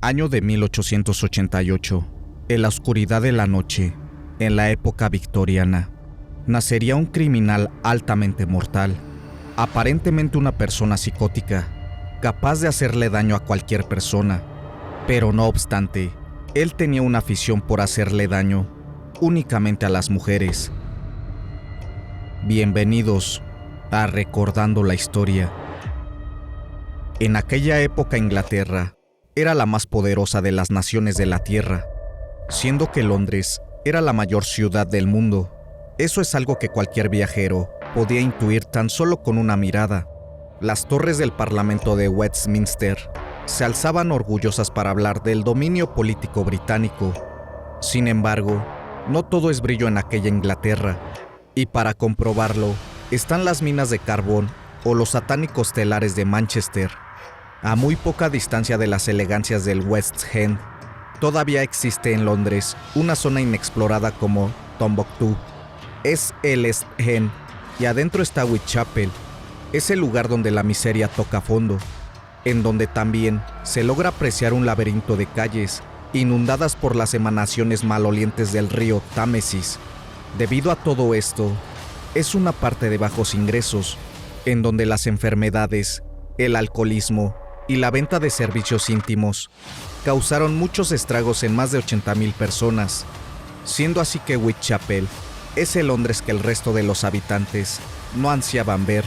Año de 1888. En la oscuridad de la noche, en la época victoriana, nacería un criminal altamente mortal, aparentemente una persona psicótica, capaz de hacerle daño a cualquier persona. Pero no obstante, él tenía una afición por hacerle daño únicamente a las mujeres. Bienvenidos a Recordando la Historia. En aquella época Inglaterra era la más poderosa de las naciones de la Tierra, siendo que Londres era la mayor ciudad del mundo. Eso es algo que cualquier viajero podía intuir tan solo con una mirada. Las torres del Parlamento de Westminster se alzaban orgullosas para hablar del dominio político británico. Sin embargo, no todo es brillo en aquella Inglaterra, y para comprobarlo están las minas de carbón o los satánicos telares de Manchester. A muy poca distancia de las elegancias del West End, todavía existe en Londres una zona inexplorada como Tombuctú. Es el East End, y adentro está Whitechapel. Es el lugar donde la miseria toca fondo, en donde también se logra apreciar un laberinto de calles inundadas por las emanaciones malolientes del río Támesis. Debido a todo esto, es una parte de bajos ingresos, en donde las enfermedades, el alcoholismo y la venta de servicios íntimos causaron muchos estragos en más de 80,000 personas, siendo así que Whitechapel es el Londres que el resto de los habitantes no ansiaban ver.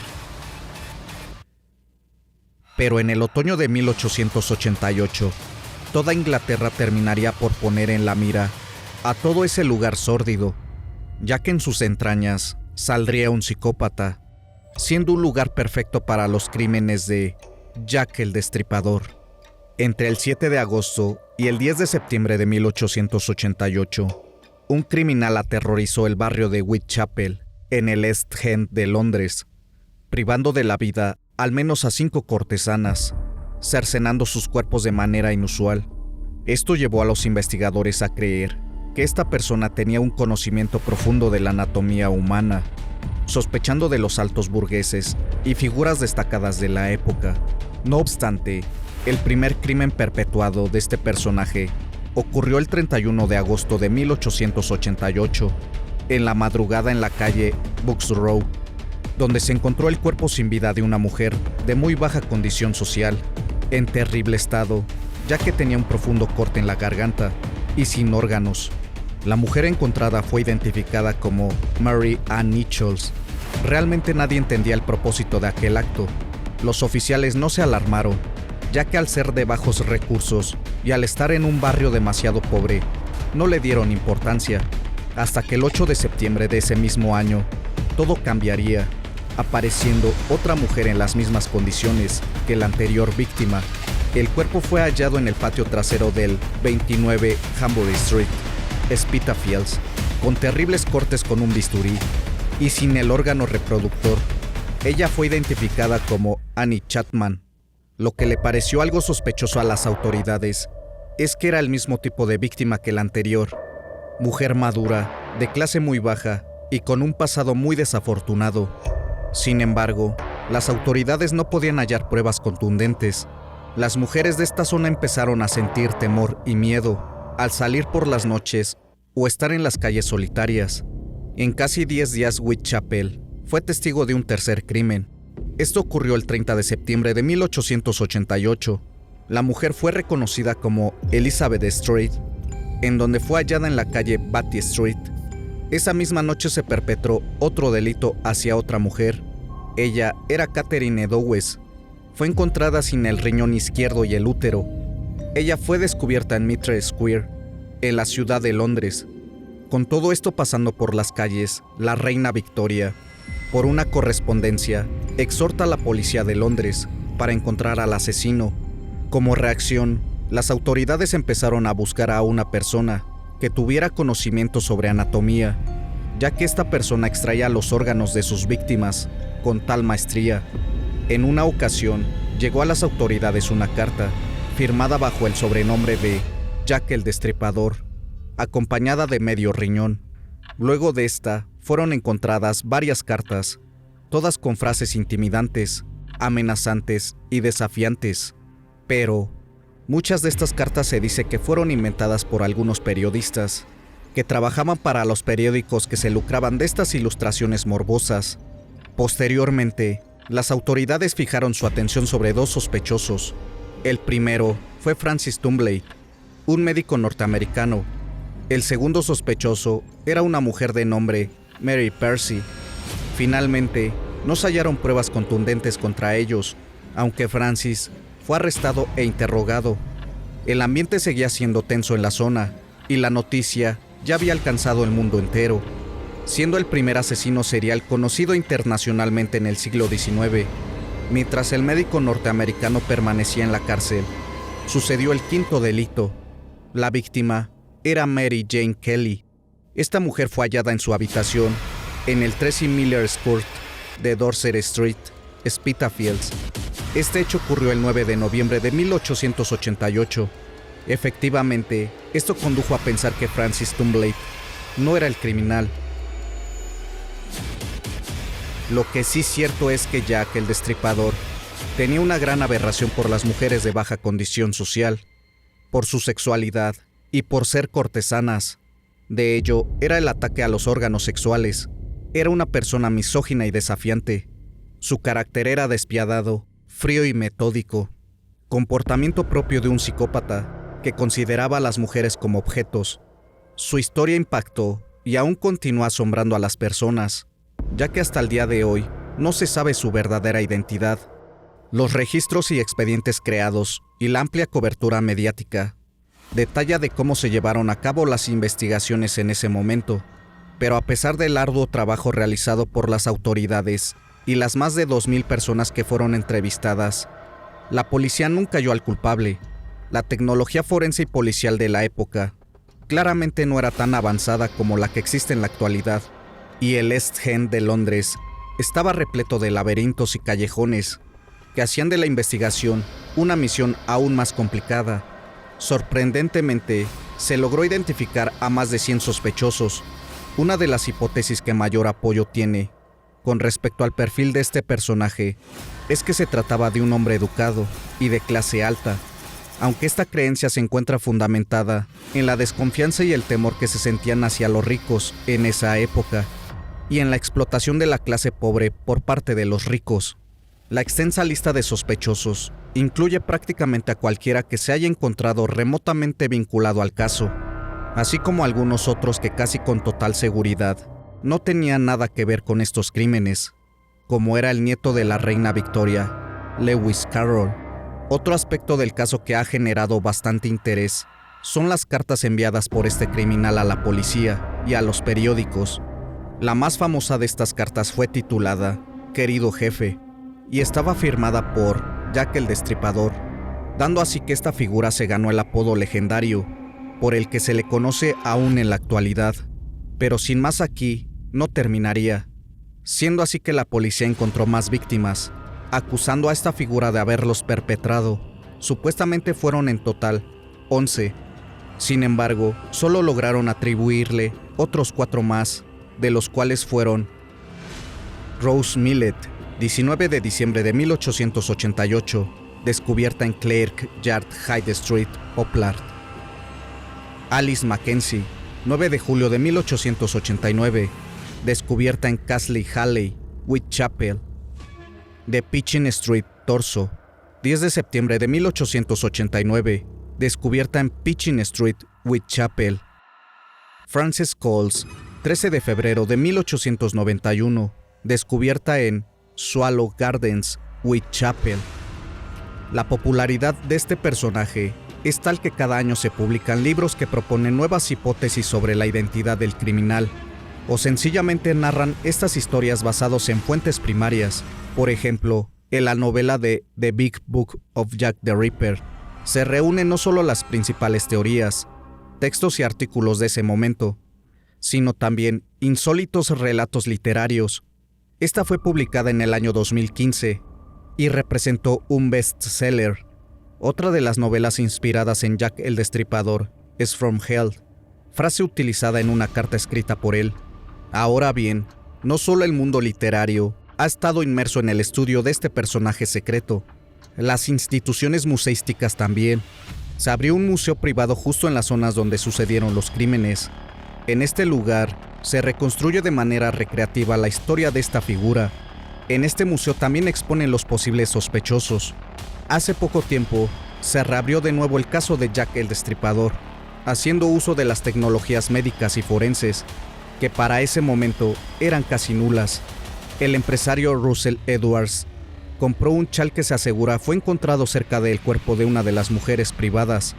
Pero en el otoño de 1888, toda Inglaterra terminaría por poner en la mira a todo ese lugar sórdido, ya que en sus entrañas saldría un psicópata, siendo un lugar perfecto para los crímenes de Jack el Destripador. Entre el 7 de agosto y el 10 de septiembre de 1888, un criminal aterrorizó el barrio de Whitechapel, en el East End de Londres, privando de la vida al menos a 5 cortesanas, cercenando sus cuerpos de manera inusual. Esto llevó a los investigadores a creer que esta persona tenía un conocimiento profundo de la anatomía humana, sospechando de los altos burgueses y figuras destacadas de la época. No obstante, el primer crimen perpetuado de este personaje ocurrió el 31 de agosto de 1888, en la madrugada en la calle Bucks Road, donde se encontró el cuerpo sin vida de una mujer de muy baja condición social, en terrible estado, ya que tenía un profundo corte en la garganta y sin órganos. La mujer encontrada fue identificada como Mary Ann Nichols. Realmente nadie entendía el propósito de aquel acto. Los oficiales no se alarmaron, ya que al ser de bajos recursos y al estar en un barrio demasiado pobre, no le dieron importancia, hasta que el 8 de septiembre de ese mismo año, todo cambiaría, apareciendo otra mujer en las mismas condiciones que la anterior víctima. El cuerpo fue hallado en el patio trasero del 29 Hambury Street, Spitalfields, con terribles cortes con un bisturí y sin el órgano reproductor. Ella fue identificada como Annie Chapman. Lo que le pareció algo sospechoso a las autoridades es que era el mismo tipo de víctima que la anterior, mujer madura, de clase muy baja y con un pasado muy desafortunado. Sin embargo, las autoridades no podían hallar pruebas contundentes. Las mujeres de esta zona empezaron a sentir temor y miedo al salir por las noches o estar en las calles solitarias. En casi 10 días, Whitechapel fue testigo de un tercer crimen. Esto ocurrió el 30 de septiembre de 1888. La mujer fue reconocida como Elizabeth Street, en donde fue hallada en la calle Batty Street. Esa misma noche se perpetró otro delito hacia otra mujer. Ella era Catherine Eddowes. Fue encontrada sin el riñón izquierdo y el útero. Ella fue descubierta en Mitre Square, en la ciudad de Londres. Con todo esto pasando por las calles, la reina Victoria, por una correspondencia, exhorta a la policía de Londres para encontrar al asesino. Como reacción, las autoridades empezaron a buscar a una persona que tuviera conocimiento sobre anatomía, ya que esta persona extraía los órganos de sus víctimas con tal maestría. En una ocasión, llegó a las autoridades una carta, firmada bajo el sobrenombre de Jack el Destripador, acompañada de medio riñón. Luego de esta, fueron encontradas varias cartas, todas con frases intimidantes, amenazantes y desafiantes. Pero Muchas de estas cartas se dice que fueron inventadas por algunos periodistas, que trabajaban para los periódicos que se lucraban de estas ilustraciones morbosas. Posteriormente, las autoridades fijaron su atención sobre dos sospechosos. El primero fue Francis Tumbley, un médico norteamericano. El segundo sospechoso era una mujer de nombre Mary Percy. Finalmente, no se hallaron pruebas contundentes contra ellos, aunque Francis fue arrestado e interrogado. El ambiente seguía siendo tenso en la zona, y la noticia ya había alcanzado el mundo entero, siendo el primer asesino serial conocido internacionalmente en el siglo XIX. Mientras el médico norteamericano permanecía en la cárcel, sucedió el quinto delito. La víctima era Mary Jane Kelly. Esta mujer fue hallada en su habitación, en el 13 Miller's Court de Dorset Street, Spitalfields. Este hecho ocurrió el 9 de noviembre de 1888. Efectivamente, esto condujo a pensar que Francis Tumbley no era el criminal. Lo que sí cierto es que Jack el Destripador tenía una gran aberración por las mujeres de baja condición social, por su sexualidad y por ser cortesanas. De ello, era el ataque a los órganos sexuales. Era una persona misógina y desafiante. Su carácter era despiadado, frío y metódico, comportamiento propio de un psicópata que consideraba a las mujeres como objetos. Su historia impactó y aún continúa asombrando a las personas, ya que hasta el día de hoy no se sabe su verdadera identidad. Los registros y expedientes creados y la amplia cobertura mediática detalla de cómo se llevaron a cabo las investigaciones en ese momento, pero a pesar del arduo trabajo realizado por las autoridades y las más de 2,000 personas que fueron entrevistadas, la policía nunca halló al culpable. La tecnología forense y policial de la época claramente no era tan avanzada como la que existe en la actualidad, y el East End de Londres estaba repleto de laberintos y callejones que hacían de la investigación una misión aún más complicada. Sorprendentemente, se logró identificar a más de 100 sospechosos. Una de las hipótesis que mayor apoyo tiene con respecto al perfil de este personaje es que se trataba de un hombre educado y de clase alta, aunque esta creencia se encuentra fundamentada en la desconfianza y el temor que se sentían hacia los ricos en esa época, y en la explotación de la clase pobre por parte de los ricos. La extensa lista de sospechosos incluye prácticamente a cualquiera que se haya encontrado remotamente vinculado al caso, así como algunos otros que casi con total seguridad no tenían nada que ver con estos crímenes, como era el nieto de la reina Victoria, Lewis Carroll. Otro aspecto del caso que ha generado bastante interés son las cartas enviadas por este criminal a la policía y a los periódicos. La más famosa de estas cartas fue titulada Querido Jefe, y estaba firmada por Jack el Destripador, dando así que esta figura se ganó el apodo legendario por el que se le conoce aún en la actualidad. Pero sin más aquí, no terminaría, siendo así que la policía encontró más víctimas, acusando a esta figura de haberlos perpetrado. Supuestamente fueron en total 11. Sin embargo, solo lograron atribuirle otros 4 más, de los cuales fueron Rose Millet, 19 de diciembre de 1888, descubierta en Clerk Yard High Street, Poplard. Alice Mackenzie, 9 de julio de 1889, descubierta en Castle Halley, Whitechapel. De Pitchin Street, Torso, 10 de septiembre de 1889, descubierta en Pitchin Street, Whitechapel. Frances Coles, 13 de febrero de 1891, descubierta en Swallow Gardens, Whitechapel. La popularidad de este personaje es tal que cada año se publican libros que proponen nuevas hipótesis sobre la identidad del criminal, o sencillamente narran estas historias basados en fuentes primarias. Por ejemplo, en la novela de The Big Book of Jack the Ripper, se reúnen no solo las principales teorías, textos y artículos de ese momento, sino también insólitos relatos literarios. Esta fue publicada en el año 2015 y representó un bestseller. Otra de las novelas inspiradas en Jack el Destripador es From Hell, frase utilizada en una carta escrita por él. Ahora bien, no solo el mundo literario ha estado inmerso en el estudio de este personaje secreto, las instituciones museísticas también. Se abrió un museo privado justo en las zonas donde sucedieron los crímenes. En este lugar se reconstruye de manera recreativa la historia de esta figura. En este museo también exponen los posibles sospechosos. Hace poco tiempo se reabrió de nuevo el caso de Jack el Destripador, haciendo uso de las tecnologías médicas y forenses, que para ese momento eran casi nulas. El empresario Russell Edwards compró un chal que se asegura fue encontrado cerca del cuerpo de una de las mujeres privadas.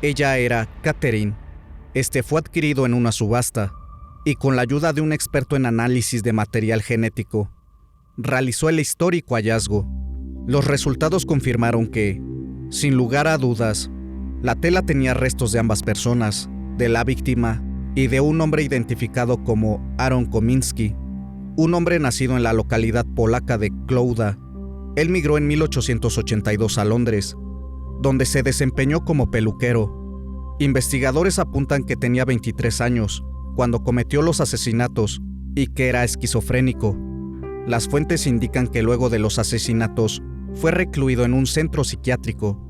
Ella era Catherine. Este fue adquirido en una subasta y con la ayuda de un experto en análisis de material genético, realizó el histórico hallazgo. Los resultados confirmaron que, sin lugar a dudas, la tela tenía restos de ambas personas, de la víctima y de un hombre identificado como Aaron Kominski, un hombre nacido en la localidad polaca de Klouda. Él migró en 1882 a Londres, donde se desempeñó como peluquero. Investigadores apuntan que tenía 23 años cuando cometió los asesinatos y que era esquizofrénico. Las fuentes indican que luego de los asesinatos fue recluido en un centro psiquiátrico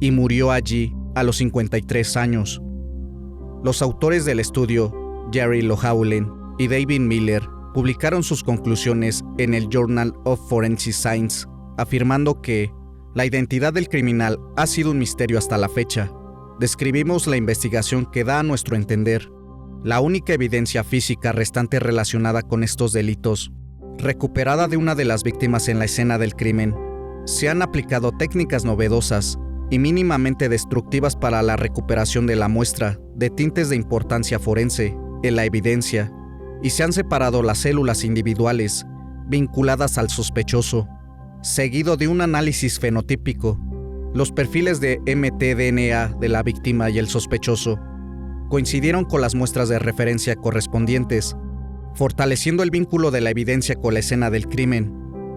y murió allí a los 53 años. Los autores del estudio, Jerry Lohaulen y David Miller, publicaron sus conclusiones en el Journal of Forensic Science, afirmando que la identidad del criminal ha sido un misterio hasta la fecha. Describimos la investigación que da a nuestro entender la única evidencia física restante relacionada con estos delitos, recuperada de una de las víctimas en la escena del crimen. Se han aplicado técnicas novedosas y mínimamente destructivas para la recuperación de la muestra de tintes de importancia forense en la evidencia, y se han separado las células individuales vinculadas al sospechoso, seguido de un análisis fenotípico. Los perfiles de mtDNA de la víctima y el sospechoso coincidieron con las muestras de referencia correspondientes, fortaleciendo el vínculo de la evidencia con la escena del crimen.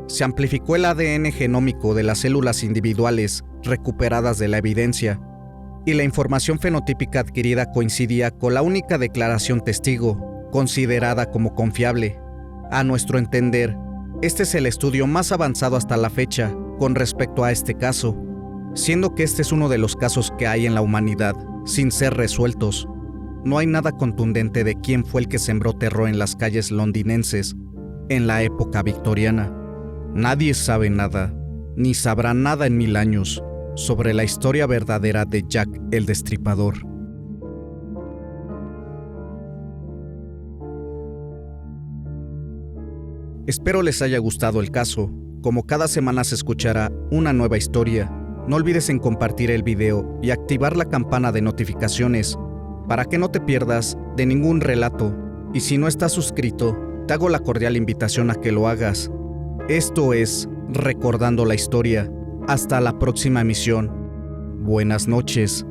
Se amplificó el ADN genómico de las células individuales recuperadas de la evidencia, y la información fenotípica adquirida coincidía con la única declaración testigo, considerada como confiable. A nuestro entender, este es el estudio más avanzado hasta la fecha con respecto a este caso, siendo que este es uno de los casos que hay en la humanidad sin ser resueltos. No hay nada contundente de quién fue el que sembró terror en las calles londinenses en la época victoriana. Nadie sabe nada, ni sabrá nada en 1000 años, sobre la historia verdadera de Jack el Destripador. Espero les haya gustado el caso. Como cada semana se escuchará una nueva historia, no olvides en compartir el video y activar la campana de notificaciones para que no te pierdas de ningún relato. Y si no estás suscrito, te hago la cordial invitación a que lo hagas. Esto es Recordando la Historia. Hasta la próxima emisión. Buenas noches.